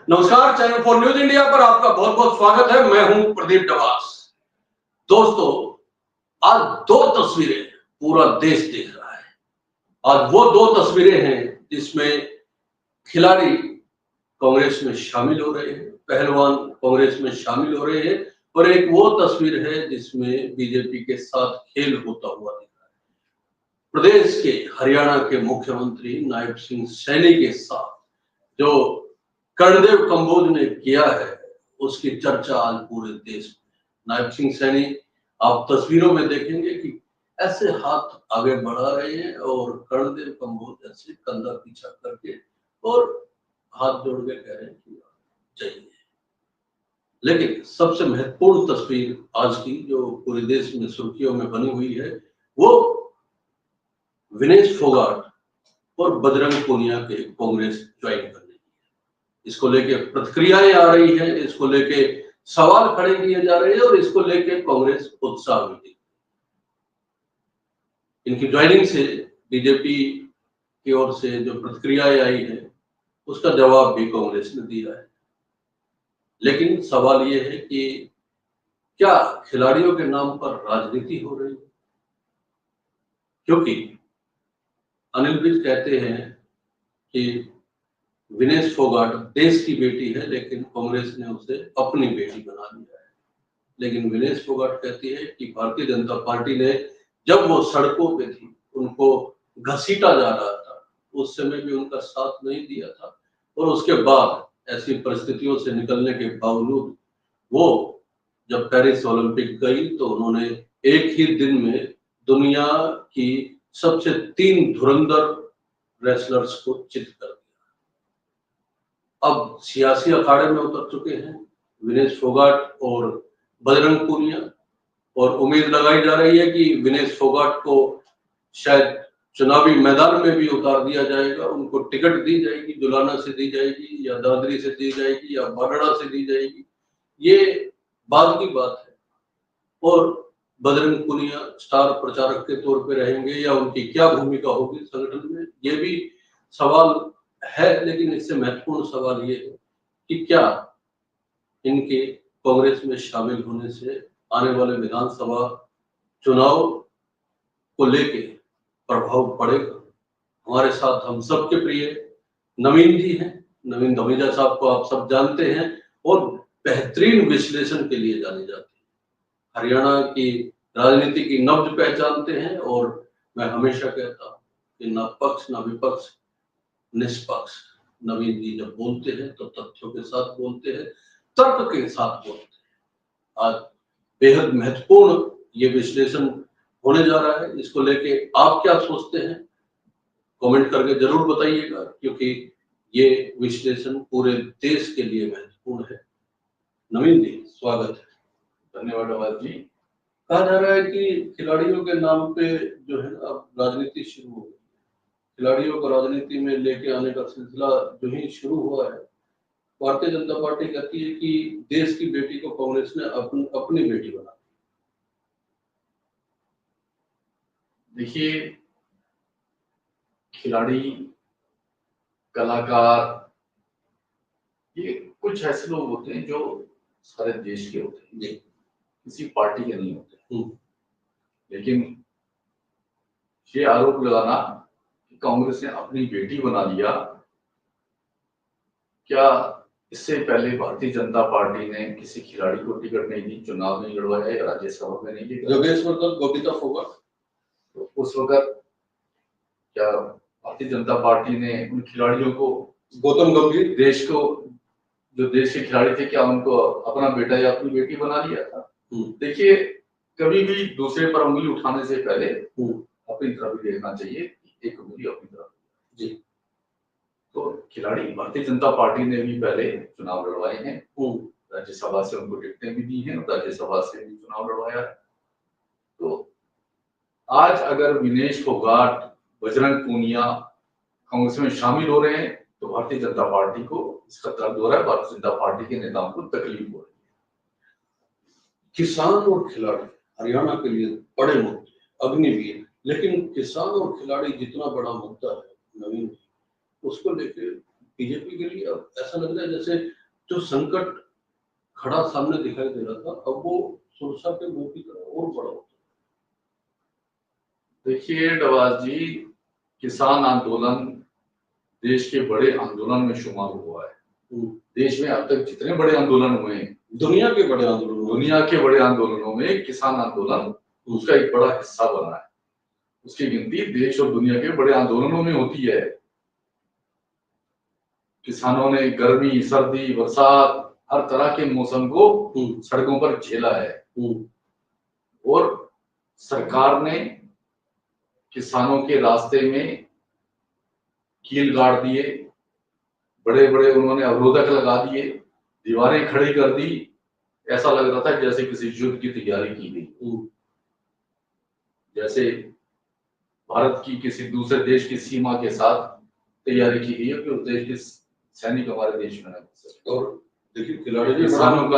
नमस्कार, channel for news India पर आपका बहुत बहुत स्वागत है। मैं हूं प्रदीप डबास। दोस्तों, आज दो तस्वीरें पूरा देश देख रहा है। आज वो दो तस्वीरें हैं जिसमें खिलाड़ी कांग्रेस में शामिल हो रहे हैं, पहलवान कांग्रेस में शामिल हो रहे हैं, और एक वो तस्वीर है जिसमें बीजेपी के साथ खेल होता हुआ दिख रहा है। प्रदेश के हरियाणा के मुख्यमंत्री नायब सिंह सैनी के साथ जो कर्णदेव कंबोज ने किया है, उसकी चर्चा आज पूरे देश में। नायब सिंह सैनी, आप तस्वीरों में देखेंगे कि ऐसे हाथ आगे बढ़ा रहे हैं और कर्णदेव कंबोज ऐसे कंधा पीछा करके और हाथ जोड़ के कह रहे हैं कि चाहिए। लेकिन सबसे महत्वपूर्ण तस्वीर आज की जो पूरे देश में सुर्खियों में बनी हुई है, वो विनेश फोगाट और बजरंग पूनिया के कांग्रेस ज्वाइन करने। इसको लेके प्रतिक्रियाएं आ रही हैं, इसको लेके सवाल खड़े किए जा रहे हैं और इसको लेके कांग्रेस उत्साह में थी। इनकी ज्वाइनिंग से बीजेपी की ओर से जो प्रतिक्रियाएं आई है, उसका जवाब भी कांग्रेस ने दिया है। लेकिन सवाल ये है कि क्या खिलाड़ियों के नाम पर राजनीति हो रही है? क्योंकि अनिल विज कहते हैं कि विनेश फोगाट देश की बेटी है, लेकिन कांग्रेस ने उसे अपनी बेटी बना लिया है। लेकिन विनेश फोगाट कहती है कि भारतीय जनता पार्टी ने जब वो सड़कों पे थी, उनको घसीटा जा रहा था, उस समय भी उनका साथ नहीं दिया था, और उसके बाद ऐसी परिस्थितियों से निकलने के बावजूद वो जब पेरिस ओलंपिक गई तो उन्होंने एक ही दिन में दुनिया की सबसे 3 धुरंधर रेसलर्स को चित कर दिया। अब सियासी अखाड़े में उतर चुके हैं विनेश फोगाट और बजरंग पूनिया, और उम्मीद लगाई जा रही है कि विनेश फोगाट को शायद चुनावी मैदान में भी उतार दिया जाएगा। उनको टिकट दी जाएगी, जुलाना से दी जाएगी या दादरी से दी जाएगी या बागड़ा से दी जाएगी, ये बाद की बात है। और बजरंग पूनिया स्टार प्रचारक के तौर पे रहेंगे या उनकी क्या भूमिका होगी संगठन में, ये भी सवाल है। लेकिन इससे महत्वपूर्ण सवाल ये है कि क्या इनके कांग्रेस में शामिल होने से आने वाले विधानसभा चुनाव को लेके प्रभाव पड़ेगा। हमारे साथ हम सबके प्रिय नवीन जी हैं। नवीन धमीजा साहब को आप सब जानते हैं और बेहतरीन विश्लेषण के लिए जाने जाते हैं। हरियाणा की राजनीति की नब्ज पहचानते हैं और मैं हमेशा कहता हूँ कि ना पक्ष ना विपक्ष, निष्पक्ष। नवीन जी जब बोलते हैं तो तथ्यों के साथ बोलते हैं, तर्क के साथ बोलते हैं। आज बेहद महत्वपूर्ण ये विश्लेषण होने जा रहा है। इसको लेके आप क्या सोचते हैं, कमेंट करके जरूर बताइएगा, क्योंकि ये विश्लेषण पूरे देश के लिए महत्वपूर्ण है। नवीन जी, स्वागत है। धन्यवाद आवाज जी। कहा जा रहा है कि खिलाड़ियों के नाम पे जो है अब राजनीति शुरू हो गई। खिलाड़ियों को राजनीति में लेके आने का सिलसिला जो ही शुरू हुआ है, भारतीय जनता पार्टी कहती है कि देश की बेटी को कांग्रेस ने अपनी बेटी बना। देखिए, खिलाड़ी, कलाकार, ये कुछ ऐसे लोग होते हैं जो सारे देश के होते हैं, किसी पार्टी के नहीं होते। लेकिन ये आरोप लगाना कि कांग्रेस ने अपनी बेटी बना लिया, क्या इससे पहले भारतीय जनता पार्टी ने किसी खिलाड़ी को टिकट नहीं दी, चुनाव नहीं लड़वाया या राज्यसभा में नहीं जीता? योगेश्वर दत्त, बबीता फोगाट, तो उस वक्त क्या भारतीय जनता पार्टी ने उन खिलाड़ियों को, गौतम गंभीर, देश को, जो देश के खिलाड़ी थे, क्या उनको अपना बेटा या अपनी बेटी बना लिया था? देखिए, कभी भी दूसरे पर उंगली उठाने से पहले अपनी तरफ भी देखना चाहिए, एक उंगली अपनी तरफ जी। तो खिलाड़ी, भारतीय जनता पार्टी ने भी पहले चुनाव लड़वाए हैं, राज्यसभा से उनको टिकटें भी दी हैं, राज्यसभा से भी चुनाव लड़वाया। तो आज अगर विनेश फोगाट, बजरंग पूनिया कांग्रेस में शामिल हो रहे हैं तो भारतीय जनता पार्टी को इसका दर्द हो रहा है, भारतीय जनता पार्टी के नेताओं को तकलीफ हो रही है। किसान और खिलाड़ी हरियाणा के लिए बड़े मुद्दे, अग्निवीर, लेकिन किसान और खिलाड़ी जितना बड़ा मुद्दा है नवीन, उसको लेकर बीजेपी के लिए अब ऐसा लग रहा है जैसे जो संकट खड़ा सामने दिखाई दे रहा था, अब वो सुरसा के मुंह की तरह और बड़ा होता है। देखिए डवाज जी, किसान आंदोलन देश के बड़े आंदोलन में शुमार हुआ है। देश में अब तक जितने बड़े आंदोलन हुए हैं, दुनिया के बड़े आंदोलनों में किसान आंदोलन उसका एक बड़ा हिस्सा बना है। उसकी गिनती देश और दुनिया के बड़े आंदोलनों में होती है। किसानों ने गर्मी, सर्दी, बरसात, हर तरह के मौसम को सड़कों पर झेला है और सरकार ने किसानों के रास्ते में कील गाड़ दिए, बड़े बड़े उन्होंने अवरोधक लगा दिए, दीवारें खड़ी कर दी। ऐसा लग रहा था जैसे किसी युद्ध की तैयारी की गई, जैसे भारत की किसी दूसरे देश की सीमा के साथ तैयारी की गई है कि उस देश के सैनिक हमारे देश में न। और देखिए खिलाड़ी किसानों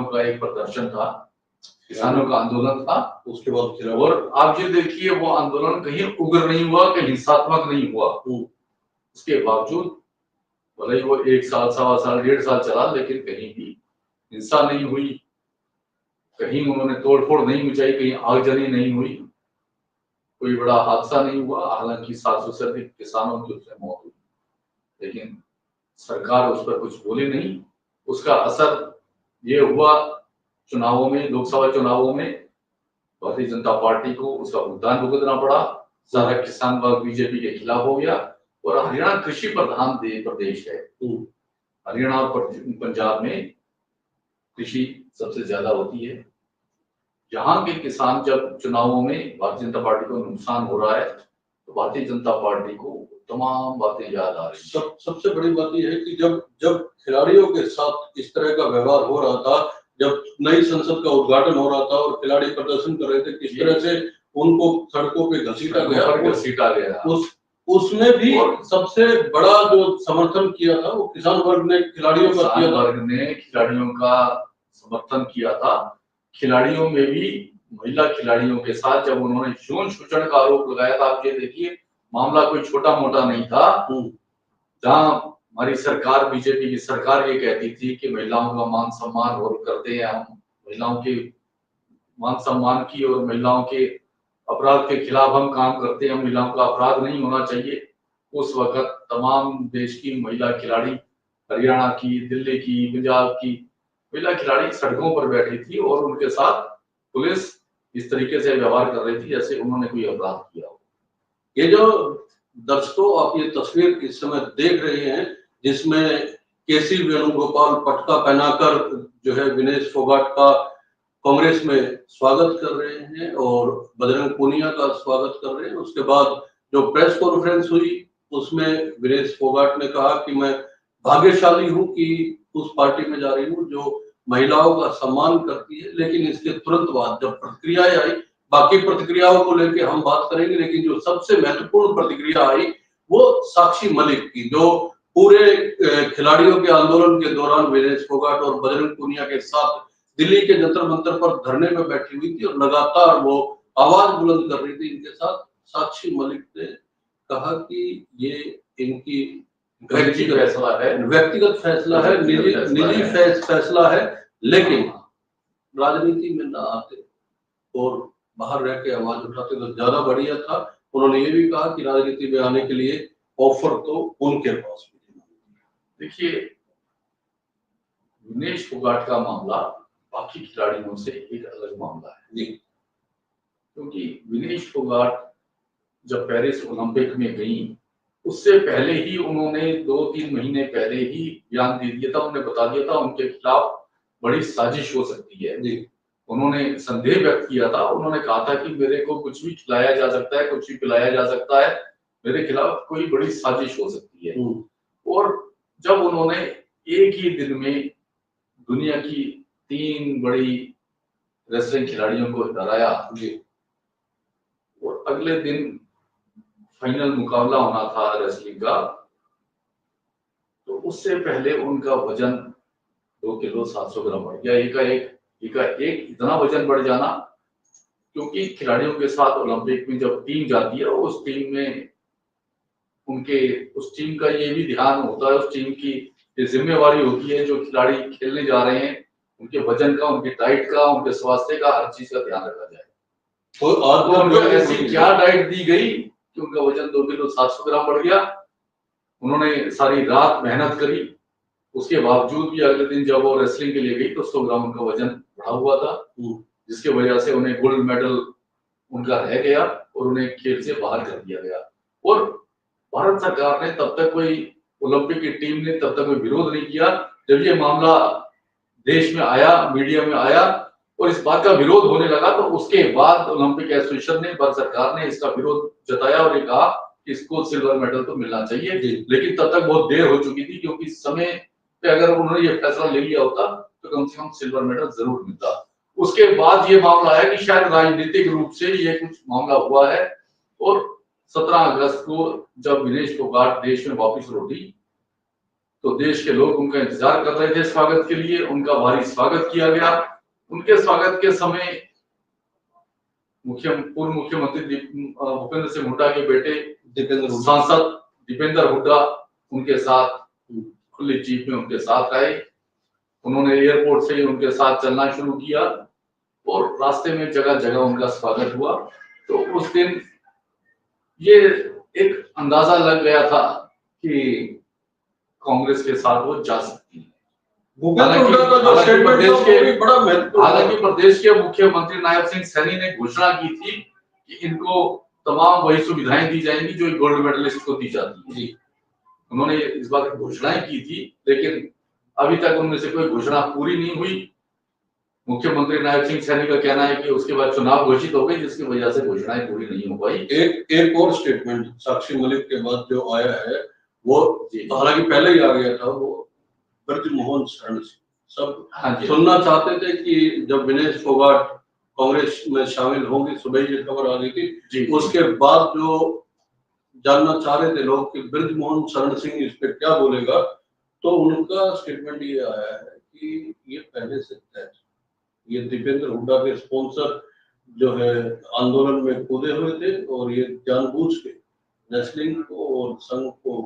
का एक प्रदर्शन था, किसानों का आंदोलन था। उसके बाद और आप ये देखिए वो आंदोलन कहीं उग्र नहीं हुआ, कहीं हिंसात्मक नहीं हुआ। उसके बावजूद भले ही वो 1 साल, 1.25 साल, 1.5 साल चला, लेकिन कहीं भी हिंसा नहीं हुई, कहीं उन्होंने तोड़फोड़ नहीं मचाई, कहीं आगजनी नहीं हुई, कोई बड़ा हादसा नहीं हुआ। हालांकि 700 से अधिक किसानों की उसमें मौत हुई, लेकिन सरकार उस पर कुछ बोली नहीं। उसका असर ये हुआ चुनावों में, लोकसभा चुनावों में भारतीय जनता पार्टी को उसका भुगतान भुगतना पड़ा। सारा किसान वर्ग बीजेपी के खिलाफ हो गया। और हरियाणा कृषि प्रधान प्रदेश है। हरियाणा और पंजाब में कृषि सबसे ज्यादा होती है। यहाँ के किसान जब चुनावों में भारतीय जनता पार्टी को नुकसान हो रहा है तो भारतीय जनता पार्टी को तमाम बातें याद आ रही है। सबसे बड़ी बात यह है कि जब खिलाड़ियों के साथ इस तरह का व्यवहार हो रहा था, जब नई संसद का उद्घाटन हो रहा था और खिलाड़ी प्रदर्शन कर रहे थे, किस तरह से उनको सड़कों पे घसीटा गया, उसमें भी सबसे बड़ा जो समर्थन किया था वो किसान वर्ग ने खिलाड़ियों का समर्थन किया था। खिलाड़ियों में भी महिला खिलाड़ियों के साथ जब उन्होंने यौन शोषण का आरोप लगाया था, आप ये देखिए मामला कोई छोटा मोटा नहीं था। जहां हमारी सरकार, बीजेपी की सरकार ये कहती थी कि महिलाओं का मान सम्मान और करते हैं हम, महिलाओं के मान सम्मान की और महिलाओं के अपराध के खिलाफ हम काम करते हैं, महिलाओं का अपराध नहीं होना चाहिए। उस वक्त तमाम देश की महिला खिलाड़ी, हरियाणा की, दिल्ली की, पंजाब की महिला खिलाड़ी सड़कों पर बैठी थी और उनके साथ पुलिस इस तरीके से व्यवहार कर रही थी जैसे उन्होंने कोई अपराध किया हो। ये जो दर्शकों आप ये तस्वीर इस समय देख रहे हैं, जिसमें केसी वेणुगोपाल पटका पहनाकर जो है विनेश फोगाट का कांग्रेस में स्वागत कर रहे हैं और बजरंग पूनिया का स्वागत कर रहे हैं। उसके बाद जो प्रेस कॉन्फ्रेंस हुई उसमें विनेश फोगाट ने कहा कि मैं भाग्यशाली हूं कि उस पार्टी में जा रही हूं जो महिलाओं का सम्मान करती है। लेकिन इसके तुरंत बाद जब प्रतिक्रियाएं आई, बाकी प्रतिक्रियाओं को लेकर हम बात करेंगे, लेकिन जो सबसे महत्वपूर्ण प्रतिक्रिया आई वो साक्षी मलिक की, जो पूरे खिलाड़ियों के आंदोलन के दौरान विनेश फोगाट और बजरंग पूनिया के साथ दिल्ली के जंतर मंतर पर धरने में बैठी हुई थी और लगातार वो आवाज बुलंद कर रही थी इनके साथ। साक्षी मलिक ने कहा कि ये इनकी व्यक्तिगत फैसला है, निजी फैसला है, लेकिन राजनीति में ना आते और बाहर रह के आवाज उठाते तो ज्यादा बढ़िया था। उन्होंने ये भी कहा कि राजनीति में आने के लिए ऑफर तो उनके पास भी। देखिए विनेश फोगाट का मामला बाकी खिलाड़ियों से एक अलग मामला है जी, क्योंकि विनेश फोगाट जब पेरिस ओलंपिक में गई उससे पहले ही उन्होंने 2-3 महीने पहले ही बयान दे दिया था, उन्होंने बता दिया था उनके खिलाफ बड़ी साजिश हो सकती है जी। उन्होंने संदेह व्यक्त किया था, उन्होंने कहा था कि मेरे को कुछ भी खिलाया जा सकता है, कुछ भी पिलाया जा सकता है, मेरे खिलाफ कोई बड़ी साजिश हो सकती है। और जब उन्होंने एक ही दिन में दुनिया की 3 बड़ी रेसलिंग खिलाड़ियों को हराया और अगले दिन फाइनल मुकाबला होना था रेसलिंग का, तो उससे पहले उनका वजन 2 किलो 700 ग्राम बढ़ गया। एकाएक इतना वजन बढ़ जाना, क्योंकि खिलाड़ियों के साथ ओलंपिक में जब टीम जाती है उस टीम में उनके उस टीम का ये भी ध्यान होता है, उस टीम की ये जिम्मेवारी होती है जो खिलाड़ी खेलने जा रहे हैं उनके वजन का, उनकी डाइट का, उनके स्वास्थ्य का, हर चीज का ध्यान रखा जाए। तो उनको ऐसी क्या डाइट दी गई कि उनका वजन 2 किलो 700 ग्राम बढ़ गया। उन्होंने सारी रात मेहनत करी, उसके बावजूद भी अगले दिन जब वो रेसलिंग के लिए गई तो 100 ग्राम उनका वजन बढ़ा हुआ था, जिसकी वजह से उन्हें गोल्ड मेडल उनका रह गया और उन्हें खेल से बाहर कर दिया गया। और भारत सरकार ने तब तक कोई, ओलंपिक की टीम ने तब तक कोई विरोध नहीं किया। जब ये मामला देश में आया, मीडिया में आया और इस बात का विरोध होने लगा तो उसके बाद ओलंपिक एसोसिएशन ने, भारत सरकार ने इसका विरोध जताया और ये कहा कि इसको सिल्वर मेडल तो मिलना चाहिए। लेकिन तब तक बहुत देर हो चुकी थी, क्योंकि समय पे अगर उन्होंने ये फैसला ले लिया होता तो कम से कम सिल्वर मेडल जरूर मिलता। उसके बाद ये मामला आया कि शायद राजनीतिक रूप से ये कुछ मामला हुआ है और 17 अगस्त को जब विनेश फोगाट देश में वापस लौटी तो देश के लोग उनका इंतजार कर रहे थे स्वागत के लिए। उनका भारी स्वागत किया गया। उनके स्वागत के समय पूर्व मुख्यमंत्री भूपेंद्र सिंह हुड्डा के बेटे सांसद दीपेंद्र हुड्डा उनके साथ खुली जीप में उनके साथ आए। उन्होंने एयरपोर्ट से ही उनके साथ चलना शुरू किया और रास्ते में जगह जगह उनका स्वागत हुआ। तो उस दिन ये एक अंदाजा लग गया था कि कांग्रेस के साथ वो जा सकती है। हालांकि प्रदेश के मुख्यमंत्री नायब सिंह सैनी ने घोषणा की थी कि इनको तमाम वही सुविधाएं दी जाएंगी जो गोल्ड मेडलिस्ट को दी जाती है। उन्होंने इस बात की घोषणाएं की थी, लेकिन अभी तक उनमें से कोई घोषणा पूरी नहीं हुई। मुख्यमंत्री नायब सिंह सैनी का कहना है कि उसके बाद चुनाव घोषित हो गए, जिसकी वजह से घोषणाएं पूरी नहीं हो पाई। एक और स्टेटमेंट साक्षी मलिक के बाद जो आया है वो, हालांकि पहले ही आ गया था, वो ब्रजमोहन शरण सब सुनना चाहते थे कि जब विनेश फोगाट कांग्रेस में शामिल होंगे, सुबह ये खबर आ गई थी। उसके बाद जो जानना चाह रहे थे लोग कि ब्रजमोहन शरण सिंह इस पे क्या बोलेगा, तो उनका स्टेटमेंट ये आया है कि ये पहले से तय, ये दीपेंद्र हुड्डा के स्पॉन्सर जो है आंदोलन में कूदे हुए थे और ये जानबूझ के रेसलिंग को और संघ को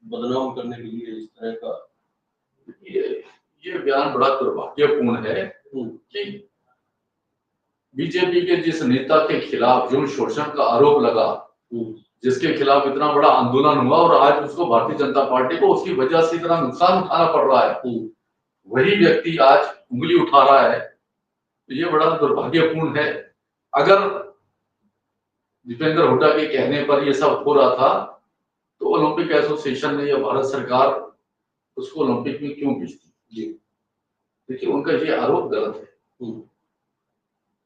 बदनाम करने के लिए इस तरह का ये बयान बड़ा दुर्भाग्यपूर्ण है कि बीजेपी के जिस नेता के खिलाफ यौन शोषण का आरोप लगा, जिसके खिलाफ इतना बड़ा आंदोलन हुआ और आज उसको भारतीय जनता पार्टी को उसकी वजह से इतना नुकसान उठाना पड़ रहा है, वही व्यक्ति आज उंगली उठा रहा है, तो ये बड़ा दुर्भाग्यपूर्ण है। अगर दीपेंद्र हुड्डा के कहने पर ये सब हो रहा था तो ओलंपिक एसोसिएशन ने या भारत सरकार उसको ओलंपिक में क्यों भेजती? देखिए, उनका ये आरोप गलत है।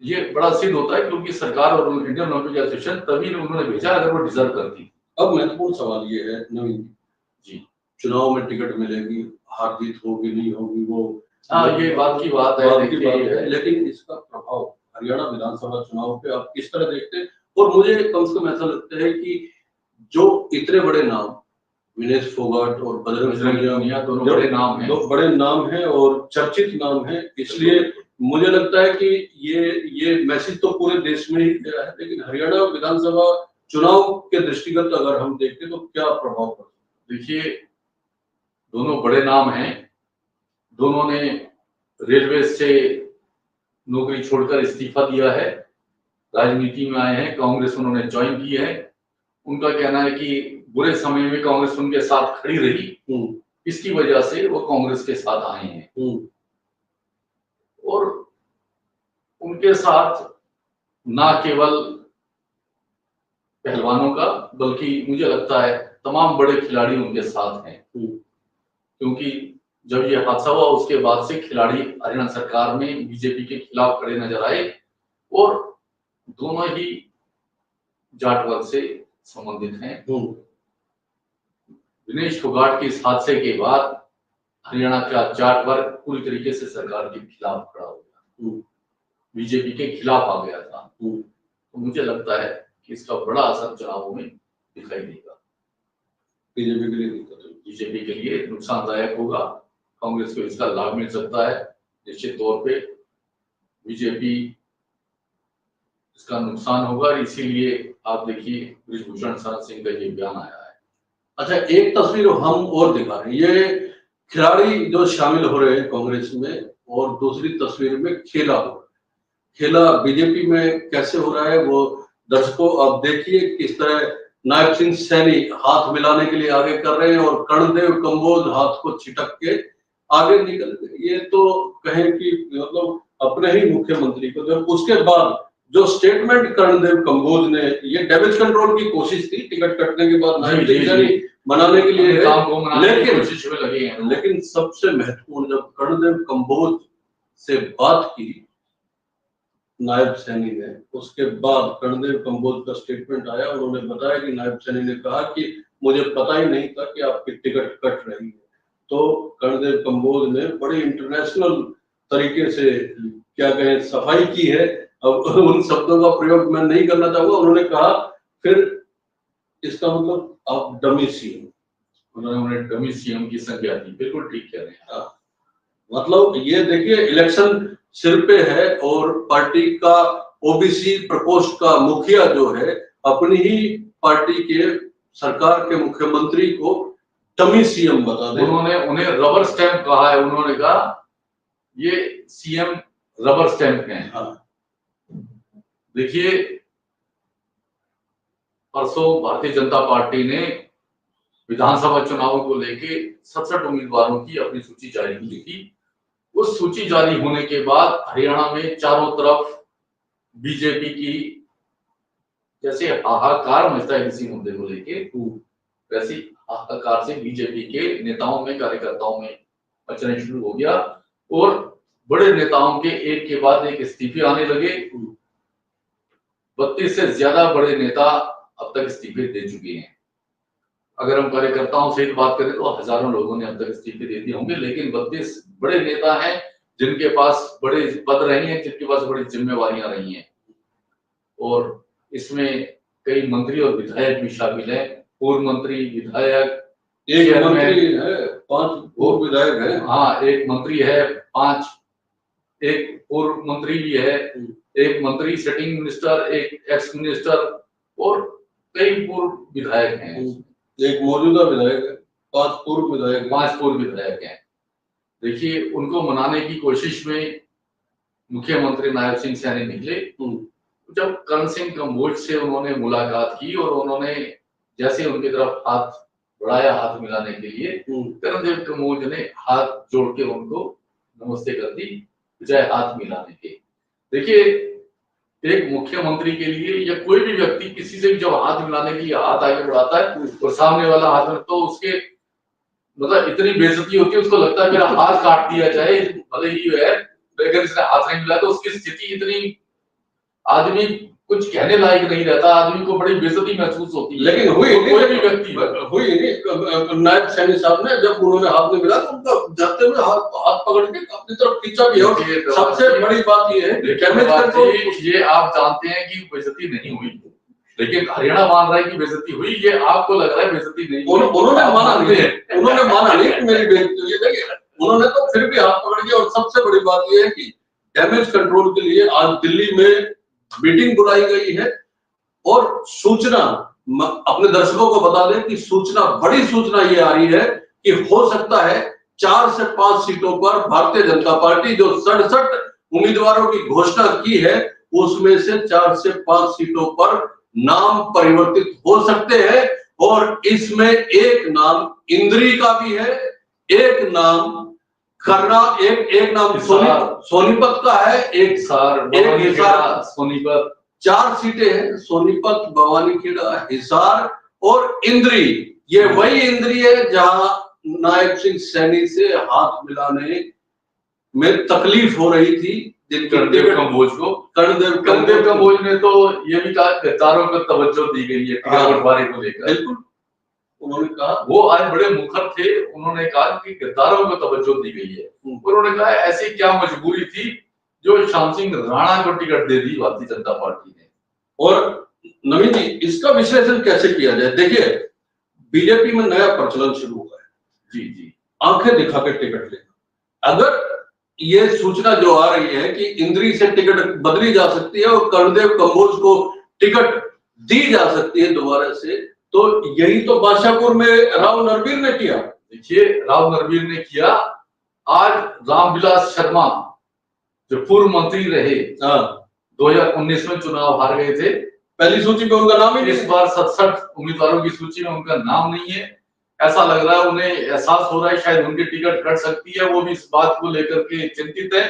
ये बड़ा सिद्ध होता है क्योंकि सरकार और इंडियन ओलंपिक एसोसिएशन तभी उन्होंने भेजा अगर वो डिजर्व करती। अब महत्वपूर्ण सवाल ये है नवीन जी, चुनाव में टिकट मिलेगी, हार जीत होगी नहीं होगी, वो ये बात की बात है, लेकिन इसका प्रभाव हरियाणा विधानसभा चुनाव पे आप किस तरह देखते हैं? और मुझे कम से कम ऐसा लगता है कि जो इतने बड़े नाम विनेश फोगाट और बजरंग पुनिया दोनों बड़े नाम हैं, दो बड़े नाम हैं और चर्चित नाम हैं, इसलिए मुझे लगता है कि ये मैसेज तो पूरे देश में ही गया है, लेकिन हरियाणा विधानसभा चुनाव के दृष्टिगत अगर हम देखते तो क्या प्रभाव पड़ता? देखिए, दोनों बड़े नाम हैं, दोनों ने रेलवे से नौकरी छोड़कर इस्तीफा दिया है, राजनीति में आए हैं, कांग्रेस उन्होंने ज्वाइन की है। उनका कहना है कि बुरे समय में कांग्रेस उनके साथ खड़ी रही, इसकी वजह से वो कांग्रेस के साथ आए हैं। और उनके साथ ना केवल पहलवानों का बल्कि मुझे लगता है तमाम बड़े खिलाड़ी उनके साथ हैं, क्योंकि जब ये हादसा हुआ उसके बाद से खिलाड़ी हरियाणा सरकार में बीजेपी के खिलाफ खड़े नजर आए और दोनों ही जाट वर्ग से संबंधित हैं। विनेश फोगाट के इस हादसे के बाद हरियाणा का जाट वर्ग पूरी तरीके से सरकार के खिलाफ खड़ा हो गया, बीजेपी के खिलाफ आ गया था। तो मुझे लगता है कि इसका बड़ा असर चुनावों में दिखाई देगा। बीजेपी के लिए नुकसानदायक होगा, कांग्रेस को इसका लाभ मिल सकता है निश्चित तौर पे, बीजेपी इसका नुकसान होगा। इसीलिए आप देखिए ब्रजभूषण शरण सिंह का ये बयान आया है। अच्छा, एक तस्वीर हम और दिखा रहे हैं, ये खिलाड़ी जो शामिल हो रहे हैं कांग्रेस में, और दूसरी तस्वीर में खेला हो रहा है। खेला बीजेपी में कैसे हो रहा है वो दर्शकों आप देखिए, किस तरह नायब सिंह सैनी हाथ मिलाने के लिए आगे कर रहे हैं और कर्णदेव कंबोज हाथ को छिटक के आगे निकल गए। ये तो कहें कि मतलब अपने ही मुख्यमंत्री को, जब उसके बाद जो स्टेटमेंट कर्णदेव कंबोज ने, ये डैमेज कंट्रोल की कोशिश थी टिकट कटने के बाद नायब सिंह सैनी बनाने के लिए, लेकिन सबसे महत्वपूर्ण जब कर्णदेव कंबोज से बात की नायब सैनी ने, उसके बाद कर्णदेव कंबोज का स्टेटमेंट आया। उन्होंने बताया कि नायब सैनी ने कहा कि मुझे पता ही नहीं था कि आपकी टिकट कट रही है। तो कर्णदेव कंबोज ने बड़े इंटरनेशनल तरीके से क्या कहें सफाई की है। अब उन शब्दों का प्रयोग मैं नहीं करना चाहूंगा। उन्होंने कहा फिर इसका मतलब आप डमी सीएम, उन्होंने डमी सीएम की संज्ञा दी। बिल्कुल ठीक कह रहे हैं। मतलब ये देखिए, इलेक्शन सिर पे है और पार्टी का ओबीसी प्रकोष्ठ का मुखिया जो है अपनी ही पार्टी के सरकार के मुख्यमंत्री को डमी सीएम बता दे। उन्होंने उन्हें रबर स्टैंप कहा है। उन्होंने कहा ये सीएम रबर स्टैंप है। हाँ। देखिए, परसों भारतीय जनता पार्टी ने विधानसभा चुनावों को लेके 67 उम्मीदवारों की अपनी सूची जारी की थी। उस सूची जारी होने के बाद हरियाणा में चारों तरफ बीजेपी की जैसे हाहाकार मचता है किसी मुद्दे को लेके, वैसी हाहाकार से बीजेपी के नेताओं में, कार्यकर्ताओं में मचना शुरू हो गया और बड़े नेताओं के एक के बाद एक इस्तीफे आने लगे। 32 से ज्यादा बड़े नेता अब तक इस्तीफे दे चुके हैं। अगर हम कार्यकर्ताओं से बात करें तो हजारों लोगों ने अब तक इस्तीफे दे दिए होंगे, लेकिन 32 बड़े नेता हैं जिनके पास बड़े पद रही हैं, जिनके पास बड़ी जिम्मेवारियां रही हैं, और इसमें कई मंत्री और विधायक भी शामिल हैं। पूर्व मंत्री, विधायक, एक मंत्री है, 5 पूर्व विधायक हैं। हाँ, एक मंत्री है, 5, एक पूर्व मंत्री भी है, एक मंत्री सिटिंग मिनिस्टर, एक एक्स मिनिस्टर और कई पूर्व विधायक हैं। एक मौजूदा विधायक है, 5 पूर्व विधायक, 5 पूर्व विधायक हैं। देखिए, उनको मनाने की कोशिश में मुख्यमंत्री नायब सिंह सैनी निकले। जब कर्ण सिंह कंबोज से उन्होंने मुलाकात की और उन्होंने जैसे उनकी तरफ हाथ बढ़ाया हाथ मिलाने के लिए, कर्णदेव कंबोज ने हाथ जोड़ के उनको नमस्ते कर दी बजाय हाथ मिलाने के। देखिए, एक मुख्यमंत्री के लिए या कोई भी व्यक्ति किसी से भी जब हाथ मिलाने के लिए हाथ आगे बढ़ाता है और सामने वाला हाथ में, तो उसके मतलब इतनी बेइज्जती होती है, उसको लगता है मेरा हाथ काट दिया जाए, भले ही है, लेकिन इसने हाथ नहीं मिलाया तो उसकी स्थिति इतनी, आदमी कुछ कहने लायक नहीं रहता, आदमी को बड़ी बेइज्जती महसूस होती है। लेकिन हुई तो कोई भी व्यक्ति हुई नहीं। नायब सैनी साहब ने जब उन्होंने हाथ में मिला तो उनका जाते हुए हाथ पकड़ के अपनी तरफ खींचा भी है। सबसे बड़ी बात ये है, ये आप जानते हैं कि बेइज्जती नहीं हुई, लेकिन हरियाणा मान रहा है कि बेइज्जती हुई। ये आपको लग रहा है बेइज्जती नहीं, उन्होंने माना नहीं कि मेरी बेइज्जती हुई। देखिए, उन्होंने तो फिर भी हाथ पकड़ दिया। और सबसे बड़ी बात यह है कि डैमेज कंट्रोल के लिए आज दिल्ली में मीटिंग बुलाई गई है और सूचना, अपने दर्शकों को बता दें कि सूचना, बड़ी सूचना ये आ रही है कि हो सकता है 4 से 5 सीटों पर भारतीय जनता पार्टी जो 67 उम्मीदवारों की घोषणा की है, उसमें से 4 से 5 सीटों पर नाम परिवर्तित हो सकते हैं। और इसमें एक नाम इंद्री का भी है, एक नाम खन्ना, एक नाम सोनीपत का है, एक हिसार, सोनीपत। 4 सीटें हैं, सोनीपत, भवानीखेड़ा, हिसार और इंद्री। ये वही इंद्री है जहां नायब सिंह सैनी से हाथ मिलाने में तकलीफ हो रही थी कर्णदेव कंबोज को। कर्णदेव कंबोज ने तो ये भी कहा गद्दारों को तवज्जो दी गई है बंटवारे को लेकर। बिल्कुल, उन्होंने कहा, वो आज बड़े मुखर थे, उन्होंने कहा कि गद्दारों को तवज्जो दी गई है। उन्होंने कहा ऐसी क्या मजबूरी थी जो श्याम सिंह राणा को टिकट दे दी भारतीय जनता पार्टी ने। और नवीन जी, इसका विश्लेषण कैसे किया जाए? देखिए, बीजेपी में नया प्रचलन शुरू हुआ है, जी, आंखें दिखा के टिकट लेना। अगर ये सूचना जो आ रही है कि इंद्री से टिकट बदली जा सकती है और कर्णदेव कंबोज को टिकट दी जा सकती है दोबारा से, तो यही तो बादशाहपुर में राव नरबीर ने किया। देखिए, राव नरबीर ने किया। आज रामविलास शर्मा जो पूर्व मंत्री रहे, 2019 में चुनाव हार गए थे, पहली सूची में उनका नाम ही नहीं। इस बार 67 उम्मीदवारों की सूची में उनका नाम नहीं है। ऐसा लग रहा है, उन्हें एहसास हो रहा है शायद उनकी टिकट कट सकती है। वो भी इस बात को लेकर के चिंतित है।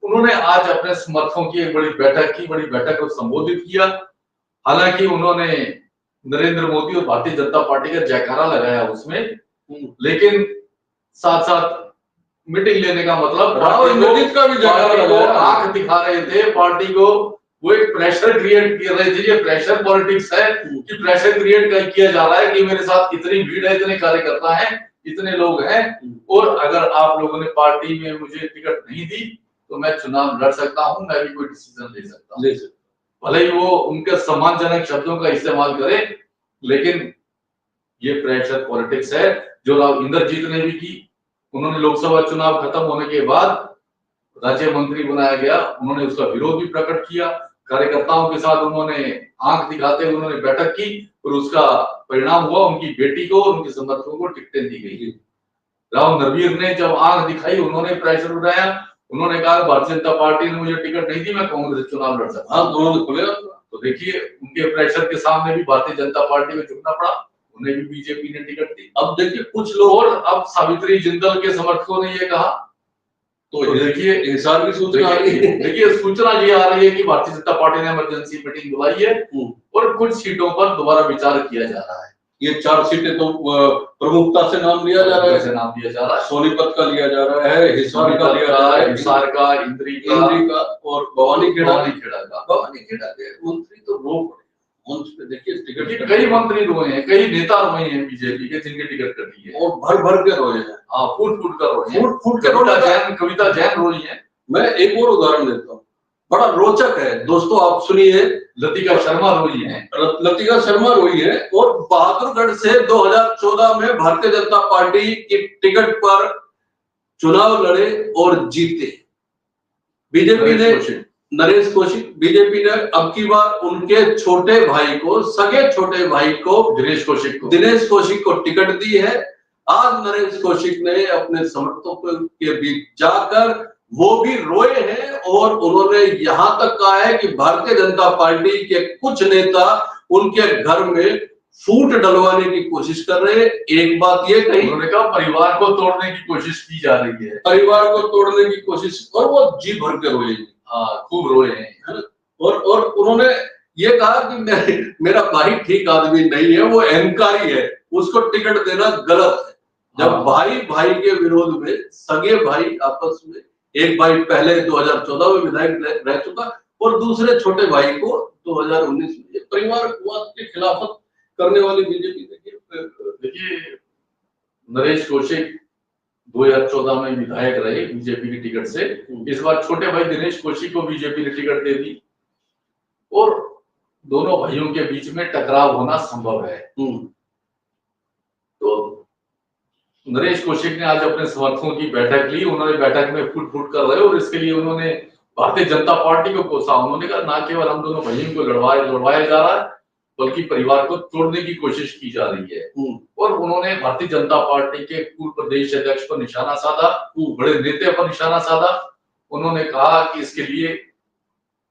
उन्होंने आज अपने समर्थकों की एक बड़ी बैठक की, बड़ी बैठक को संबोधित किया। हालांकि उन्होंने नरेंद्र मोदी और भारतीय जनता पार्टी का जयकारा लगाया उसमें, लेकिन साथ साथ मीटिंग लेने का मतलब इंद्रजीत का भी जयकारा आंख दिखा रहे थे पार्टी को। वो एक प्रेशर क्रिएट कर रहे थे। ये प्रेशर पॉलिटिक्स है कि प्रेशर क्रिएट किया जा रहा है कि मेरे साथ इतनी भीड़ है, इतने कार्यकर्ता हैं, इतने लोग हैं, और अगर आप लोगों ने पार्टी में मुझे टिकट नहीं दी तो मैं चुनाव लड़ सकता हूं, मैं भी कोई डिसीजन ले सकता हूं। भले ही वो उनके सम्मानजनक शब्दों का इस्तेमाल करे, लेकिन ये प्रेशर पॉलिटिक्स है जो राव इंद्रजीत ने भी की। उन्होंने लोकसभा चुनाव खत्म होने के बाद राज्य मंत्री बनाया गया, उन्होंने उसका विरोध भी प्रकट किया। कार्यकर्ताओं के साथ उन्होंने आंख दिखाते हुए उन्होंने बैठक की, और उसका परिणाम हुआ उनकी बेटी को और उनके समर्थकों को टिकटें दी गई। राव नरबीर ने जब आंख दिखाई, उन्होंने प्रेशर उठाया, उन्होंने कहा भारतीय जनता पार्टी ने मुझे टिकट नहीं दी, मैं कांग्रेस से चुनाव लड़ सकता हूं। तो देखिए, उनके प्रेशर के सामने भी भारतीय जनता पार्टी को झुकना पड़ा, उन्हें भी बीजेपी ने टिकट दी। अब देखिए कुछ लोग, और अब सावित्री जिंदल के समर्थकों ने ये कहा, तो देखिए इंसान की सूचना आ रही है। देखिए, सूचना ये आ रही है कि भारतीय जनता पार्टी ने इमरजेंसी मीटिंग बुलाई है और कुछ सीटों पर दोबारा विचार किया जा रहा है। ये 4 सीटें तो प्रमुखता से नाम लिया जा रहा है, सोनीपत का लिया जा रहा है, हिसार का लिया जा रहा है, हिसार का, इंद्री का और भवानीखेड़ा का। भवानीखेड़ा के मंत्री तो रो पड़े मंच पे। देखिए टिकट, कई मंत्री रोए हैं, कई नेता रोए हैं बीजेपी के, जिनकी टिकट कटी है, और भर भर के रोए हैं। हाँ, फूट फूट कर रोए हैं। फूट के रोए। कविता जैन रोई है। मैं एक और उदाहरण देता हूँ, बड़ा रोचक है दोस्तों, आप सुनिए। लतिका शर्मा रोई है। लतिका शर्मा रोई है, और बहादुरगढ़ से 2014 में भारतीय जनता पार्टी की टिकट पर चुनाव लड़े और जीते बीजेपी ने, नरेश कौशिक। बीजेपी ने अब की बार उनके छोटे भाई को, सगे छोटे भाई को, दिनेश कौशिक को टिकट दी है। आज नरेश कौशिक ने अपने समर्थकों के बीच जाकर वो भी रोए हैं, और उन्होंने यहां तक कहा है कि भारतीय जनता पार्टी के कुछ नेता उनके घर में फूट डलवाने की कोशिश कर रहे हैं। एक बात ये कही, उन्होंने कहा परिवार को तोड़ने की कोशिश की जा रही है, परिवार को तोड़ने की कोशिश, और वो जी भर के रोए, खूब रोए हैं। और उन्होंने ये कहा कि मेरा भाई ठीक आदमी नहीं है, वो अहंकारी है, उसको टिकट देना गलत है। जब भाई भाई के विरोध में, सगे भाई आपस में, एक भाई पहले 2014 में विधायक रह चुका और दूसरे छोटे भाई को 2019 में, परिवारवाद के खिलाफत करने वाली बीजेपी। देखिए, नरेश कौशिक 2014 में विधायक रहे बीजेपी की टिकट से। इस बार छोटे भाई दिनेश कौशिक को बीजेपी ने टिकट दे दी, और दोनों भाइयों के बीच में टकराव होना संभव है। तो नरेश कौशिक ने आज अपने समर्थकों की बैठक ली। उन्होंने बैठक में फूट फूट कर रहे, और इसके लिए उन्होंने भारतीय जनता पार्टी को कोसा। उन्होंने कहा ना केवल हम दोनों भाइयों को लड़वाया जा रहा है, बल्कि परिवार को तोड़ने की कोशिश की जा रही है। और उन्होंने भारतीय जनता पार्टी के पूर्व प्रदेश अध्यक्ष पर निशाना साधा, बड़े नेता पर निशाना साधा। उन्होंने कहा कि इसके लिए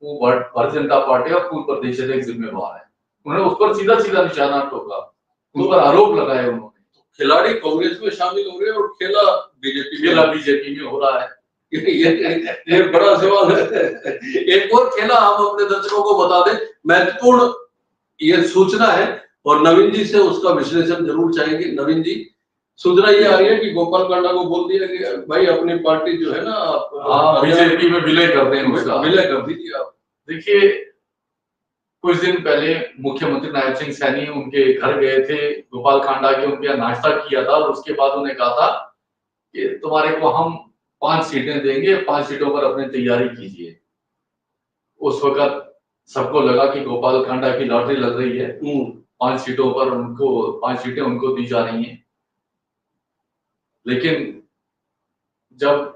वो भारतीय जनता पार्टी का पूर्व प्रदेश अध्यक्ष जिम्मेवार है। उन्होंने उस पर सीधा सीधा निशाना ठोका, उन पर आरोप लगाए। उन्होंने, खिलाड़ी कांग्रेस में शामिल हो रहे हैं और खेला बीजेपी में हो रहा है। ये बड़ा सवाल है। एक और खेला हम अपने दर्शकों को बता दें, महत्वपूर्ण ये सूचना है, और नवीन जी से उसका विश्लेषण जरूर चाहेंगे। नवीन जी, सूचना ये आ रही है कि गोपाल कांडा को बोल दिया गया, भाई अपनी पार्टी जो है ना आप बीजेपी में विलय कर दें, उसका विलय कर दीजिए आप। देखिए, कुछ दिन पहले मुख्यमंत्री नायब सिंह सैनी उनके घर गए थे, गोपाल कांडा के उनके यहाँ नाश्ता किया था, और उसके बाद उन्हें कहा था कि तुम्हारे को हम 5 सीटें देंगे, 5 सीटों पर अपनी तैयारी कीजिए। उस वक्त सबको लगा कि गोपाल कांडा की लॉटरी लग रही है, 5 सीटों पर उनको 5 सीटें उनको दी जा रही हैं। लेकिन जब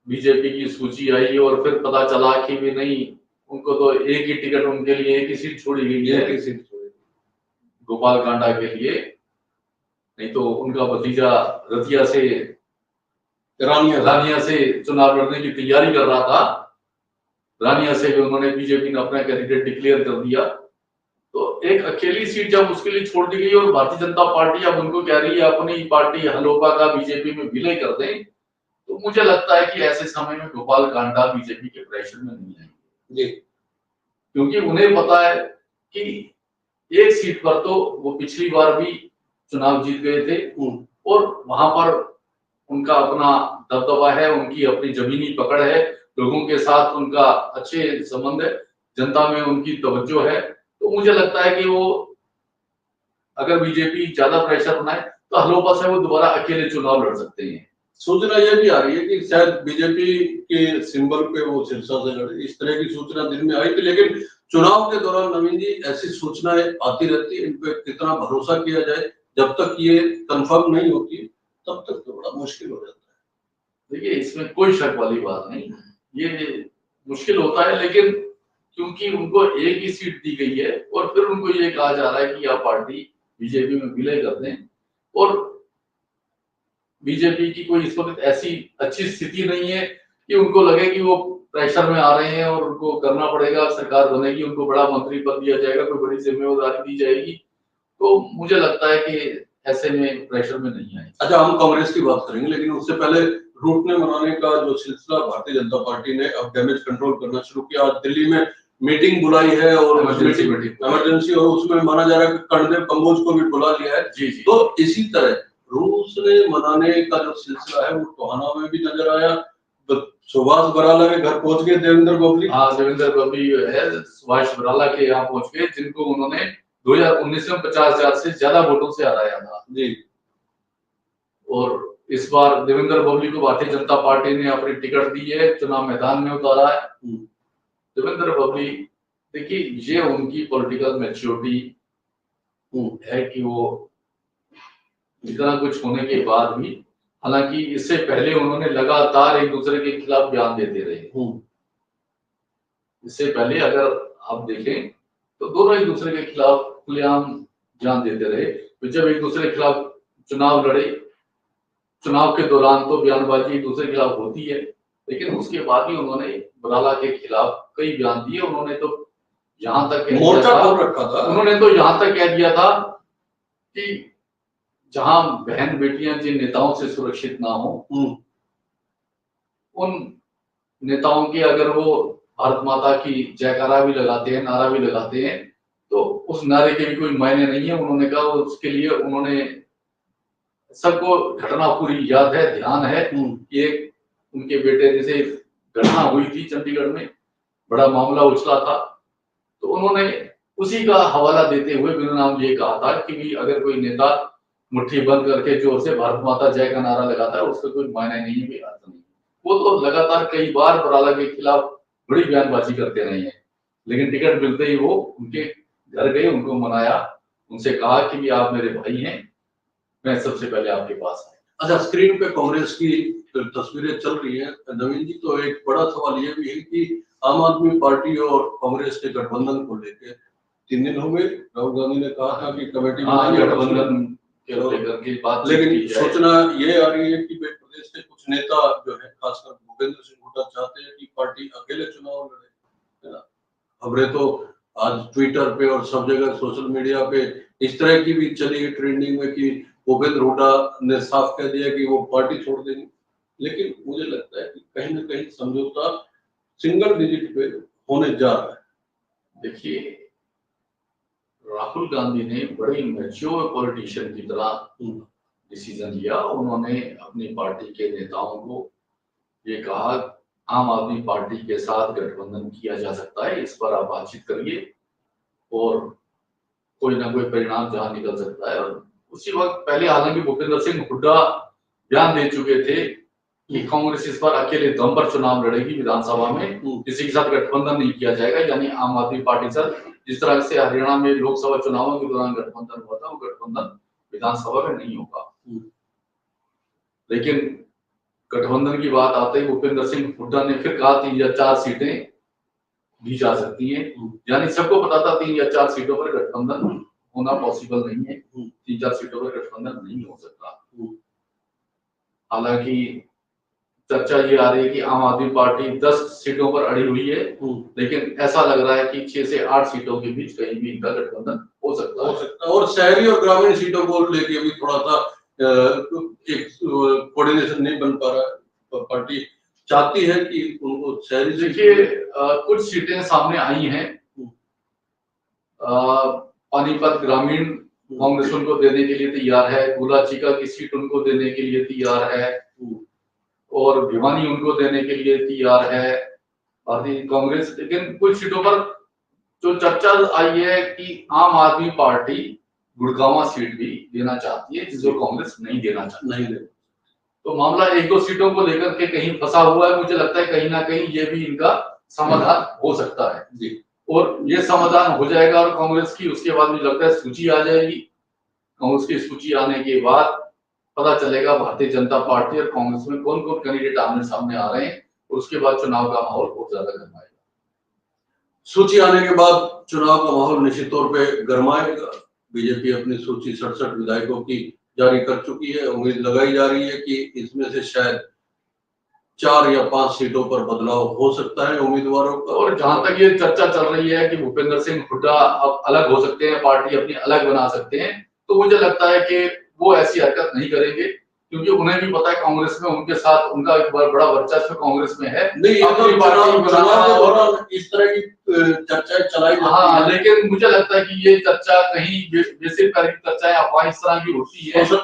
बीजेपी की सूची आई और फिर पता चला कि भी नहीं, उनको तो एक ही टिकट, उनके लिए एक ही सीट छोड़ी गई है, गोपाल कांडा के लिए, नहीं तो उनका भतीजा रतिया से रानिया से चुनाव लड़ने की तैयारी कर रहा था। रानिया से भी उन्होंने बीजेपी ने अपना कैंडिडेट डिक्लेयर कर दिया। तो एक अकेली सीट जब उसके लिए छोड़ दी गई और भारतीय जनता पार्टी अब उनको कह रही है अपनी पार्टी हलोपा का बीजेपी में विलय कर दें, तो मुझे लगता है कि ऐसे समय में गोपाल कांडा बीजेपी के प्रेशर में नहीं आएंगे, क्योंकि उन्हें पता है कि एक सीट पर तो वो पिछली बार भी चुनाव जीत गए थे और वहां पर उनका अपना दबदबा है, उनकी अपनी जमीनी पकड़ है, लोगों के साथ उनका अच्छे संबंध है, जनता में उनकी तवज्जो है। तो मुझे लगता है कि वो अगर बीजेपी ज्यादा प्रेशर बनाए तो हलोपा से वो दोबारा अकेले चुनाव लड़ सकते हैं। सूचना यह भी आ रही है कि शायद बीजेपी के सिंबल पे वो सिरसा से लड़े, इस तरह की सूचना दिन में आई थी। लेकिन चुनाव के दौरान नवीन जी ऐसी सूचनाएं आती रहती है, इन पे कितना भरोसा किया जाए, जब तक ये कंफर्म नहीं होती तब तक तो बड़ा मुश्किल हो जाता है। देखिए, इसमें कोई शक वाली बात नहीं, ये मुश्किल होता है, लेकिन क्योंकि उनको एक ही सीट दी गई है और फिर उनको ये कहा जा रहा है कि आप पार्टी बीजेपी में विलय कर दें, और बीजेपी की कोई इस वक्त ऐसी अच्छी स्थिति नहीं है कि उनको लगे कि वो प्रेशर में आ रहे हैं और उनको करना पड़ेगा, सरकार बनेगी, उनको बड़ा मंत्री पद दिया जाएगा, कोई बड़ी जिम्मेदारी दी जाएगी। तो मुझे लगता है कि ऐसे में प्रेशर में नहीं आए। अच्छा, हम कांग्रेस की बात करेंगे, लेकिन उससे पहले रूटने मनाने का जो सिलसिला भारतीय जनता पार्टी ने अब डैमेज कंट्रोल करना शुरू किया। आज दिल्ली में मीटिंग बुलाई है और इमरजेंसी, और उसमें माना जा रहा है कि कर्णदेव कंबोज को भी बुला लिया है। जी। तो इसी तरह रूस ने मनाने का जो सिलसिला है वो टोहाना में भी नजर आया। तो सुभाष बराला के घर पहुंच गए देवेंद्र बबली। हाँ, देवेंद्र बबली है सुभाष बराला के यहाँ पहुंच गए, जिनको उन्होंने 2019 में 50,000 से ज्यादा वोटों से हराया था जी। और इस बार देवेंद्र बबली को भारतीय जनता पार्टी ने अपनी टिकट दी है, चुनाव मैदान में उतारा है। देवेंद्र बबली, देखिए, ये उनकी पॉलिटिकल मैच्योरिटी है कि वो इतना कुछ होने के बाद भी, हालांकि इससे पहले उन्होंने लगातार एक दूसरे के खिलाफ बयान देते रहे। इससे पहले अगर आप देखें तो दोनों एक दूसरे के खिलाफ खुलेआम बयान देते रहे। तो जब एक दूसरे के खिलाफ चुनाव लड़े, चुनाव के दौरान तो बयानबाजी एक दूसरे के खिलाफ होती है, लेकिन उसके बाद भी उन्होंने बराला के खिलाफ कई बयान दिए। उन्होंने तो यहाँ तक मोर्चा खोल रखा था, उन्होंने तो यहाँ तक कह दिया था कि जहां बहन बेटियां जिन नेताओं से सुरक्षित ना हो, उन नेताओं के अगर वो भारत माता की जयकारा भी लगाते हैं, नारा भी लगाते हैं, तो उस नारे के भी कोई मायने नहीं है। उन्होंने कहा उसके लिए उन्होंने, सबको घटना पूरी याद है, ध्यान है कि एक उनके बेटे जैसे घटना हुई थी चंडीगढ़ में, बड़ा मामला उछला था, तो उन्होंने उसी का हवाला देते हुए बिना नाम ये कहा था कि भी अगर कोई नेता मुट्ठी बंद करके जोर से भारत माता जय का नारा लगाता है, उसका कोई मायने नहीं है, अर्थ नहीं। वो तो लगातार कई बार बराला के खिलाफ बड़ी बयानबाजी करते रहे हैं, लेकिन टिकट मिलते ही वो उनके घर गए, उनको मनाया, उनसे कहा कि भी आप मेरे भाई हैं, मैं सबसे पहले आपके पास आया। अच्छा, स्क्रीन पे कांग्रेस की तस्वीरें चल रही है नवीन जी, तो एक बड़ा सवाल ये भी है कि आम आदमी पार्टी और कांग्रेस के गठबंधन को लेकर 3 दिन हो गए, राहुल गांधी ने कहा था कि कमेटी बनाएंगे गठबंधन के लेकर की बात, लेकिन सूचना ये आ रही है कि प्रदेश के कुछ नेता जो है, खासकर भूपेंद्र सिंह हुड्डा, चाहते हैं कि पार्टी अकेले चुनाव लड़े, है ना। खबरें तो आज ट्विटर पे और सब जगह सोशल मीडिया पे इस तरह की भी चली है ट्रेंडिंग में कि भूपेंद्र हुड्डा ने साफ कह दिया कि वो पार्टी छोड़ देंगे। लेकिन मुझे लगता है कि कहीं ना कहीं समझौता सिंगल डिजिट पे होने जा रहा है। देखिए, राहुल गांधी ने बड़े मैच्योर पॉलिटिशियन की तरह डिसीजन लिया। उन्होंने अपनी पार्टी के नेताओं को ये कहा, आम आदमी पार्टी के साथ गठबंधन किया जा सकता है, इस पर आप बातचीत करिए और कोई ना कोई परिणाम जहां निकल सकता है। और उसी वक्त पहले हालांकि भूपेंद्र सिंह हुड्डा बयान दे चुके थे कि कांग्रेस इस पर अकेले दम पर चुनाव लड़ेगी, विधानसभा में किसी के साथ गठबंधन नहीं किया जाएगा, यानी आम आदमी पार्टी से जिस तरह से हरियाणा में लोकसभा चुनावों के दौरान गठबंधन हुआ था, वो गठबंधन विधानसभा में नहीं होगा। लेकिन गठबंधन की बात आते ही भूपेंद्र सिंह हुड्डा ने फिर कहा 3 या 4 सीटें दी जा सकती हैं, यानी सबको पता था 3 या 4 सीटों पर गठबंधन होना पॉसिबल नहीं है। 3-4 सीटों पर गठबंधन नहीं हो सकता। हालांकि चर्चा ये आ रही है कि आम आदमी पार्टी 10 सीटों पर अड़ी हुई है, लेकिन ऐसा लग रहा है कि 6 से 8 सीटों के बीच कहीं भी इनका गठबंधन हो सकता है। और शहरी और ग्रामीण सीटों को लेके भी थोड़ा सा एक कोऑर्डिनेशन नहीं बन पा रहा है। पार्टी चाहती है कि उनको शहरी, देखिए कुछ सीटें सामने आई हैं। पानीपत ग्रामीण कांग्रेस उनको देने के लिए तैयार है, गुलाचीका की सीट उनको देने के लिए तैयार है, और भिवानी उनको देने के लिए तैयार है भारतीय कांग्रेस। लेकिन कुछ सीटों पर जो चर्चा आई है कि आम आदमी पार्टी गुड़गांव सीट भी देना चाहती है, जिसको कांग्रेस नहीं देना चाहती। तो मामला 1-2 सीटों को लेकर के कहीं फंसा हुआ है। मुझे लगता है कहीं ना कहीं ये भी इनका समाधान हो सकता है जी, और ये समाधान हो जाएगा और कांग्रेस की उसके बाद मुझे लगता है सूची आ जाएगी। कांग्रेस की सूची आने के बाद पता चलेगा भारतीय जनता पार्टी और कांग्रेस में कौन कौन कैंडिडेट आमने सामने आ रहे हैं, और उसके बाद चुनाव का माहौल बहुत ज्यादा गर्माएगा। सूची आने के बाद चुनाव का माहौल निश्चित तौर पे गर्माएगा। बीजेपी अपनी सूची 67 विधायकों की जारी कर चुकी है। उम्मीद लगाई जा रही है कि इसमें से शायद 4 या 5 सीटों पर बदलाव हो सकता है उम्मीदवारों का। और जहां तक ये चर्चा चल रही है कि भूपेंद्र सिंह हुड्डा अब अलग हो सकते हैं, पार्टी अपनी अलग बना सकते हैं, तो मुझे लगता है कि वो ऐसी हरकत नहीं करेंगे, क्योंकि उन्हें भी पता है कांग्रेस में उनके साथ उनका एक बड़ा वर्चस्व कांग्रेस में है। नहीं, अपनी पार्टी बनाना और इस तरह की चर्चा चलाई जाती है। हाँ, लेकिन मुझे लगता है कि ये चर्चा कहीं बेसिक तरह की चर्चाएं अफवाह इस तरह की होती है, सोशल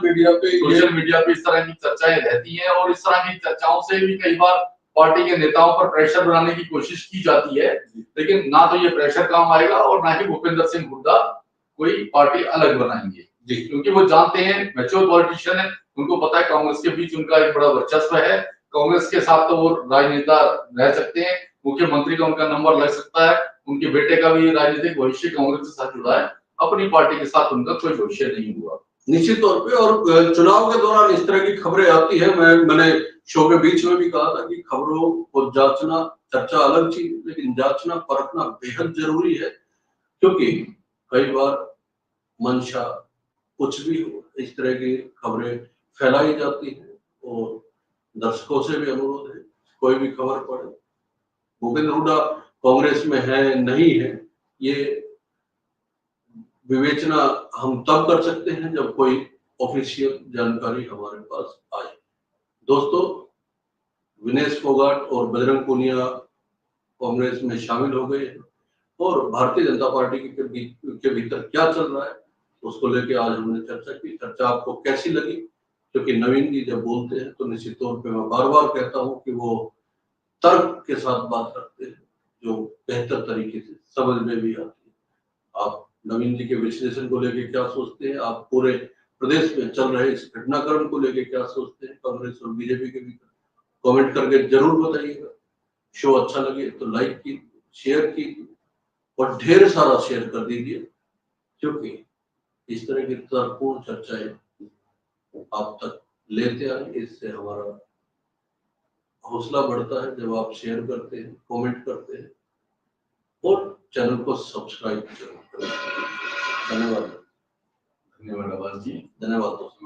मीडिया पे इस तरह की चर्चाएं रहती हैं, और इस तरह की चर्चाओं से भी कई बार पार्टी के नेताओं पर प्रेशर बनाने की कोशिश की जाती है। लेकिन ना तो ये प्रेशर काम आएगा और ना ही भूपेंद्र सिंह हुड्डा कोई पार्टी अलग बनाएंगे, क्योंकि वो जानते हैं, मैच्योर पॉलिटिशियन है, उनको पता है कांग्रेस के बीच उनका एक बड़ा वर्चस्व है। कांग्रेस के साथ तो वो राजनेता रह सकते हैं, मुख्यमंत्री का उनका नंबर लग सकता है, उनके बेटे का भी राजनीतिक भविष्य कांग्रेस के साथ जुड़ा है, अपनी पार्टी के साथ उनका कोई भविष्य नहीं हुआ निश्चित तौर पे। और चुनाव के दौरान इस तरह की खबरें आती है। मैंने शो के बीच में भी कहा था कि खबरों को जांचना, चर्चा अलग चीज, लेकिन जांचना परखना बेहद जरूरी है, क्योंकि कई बार मंशा कुछ भी हो, इस तरह की खबरें फैलाई जाती है। और दर्शकों से भी अनुरोध है, कोई भी खबर पड़े, भूपेंद्र हुड्डा कांग्रेस में है नहीं है, ये विवेचना हम तब कर सकते हैं जब कोई ऑफिशियल जानकारी हमारे पास आए। दोस्तों, विनेश फोगाट और बजरंग पूनिया कांग्रेस में शामिल हो गए हैं, और भारतीय जनता पार्टी के भीतर क्या चल रहा है उसको लेके आज हमने चर्चा की। चर्चा आपको कैसी लगी? क्योंकि नवीन जी जब बोलते हैं तो निश्चित तौर पे मैं बार बार कहता हूं कि वो तर्क के साथ बात रखते हैं, जो बेहतर तरीके से समझ में भी आती है। आप नवीन जी के विश्लेषण को लेके क्या सोचते हैं? आप पूरे प्रदेश में चल रहे इस घटनाक्रम को लेके क्या सोचते हैं कांग्रेस और बीजेपी के भीतर? कमेंट करके जरूर बताइएगा। शो अच्छा लगे तो लाइक कीजिए, शेयर कीजिए, और ढेर सारा शेयर कर दीजिए, क्योंकि इस तरह की तर्कपूर्ण चर्चाएं आप तक लेते आए, इससे हमारा हौसला बढ़ता है जब आप शेयर करते हैं, कमेंट करते हैं, और चैनल को सब्सक्राइब जरूर करें। धन्यवाद। धन्यवाद आवाज जी। धन्यवाद दोस्तों।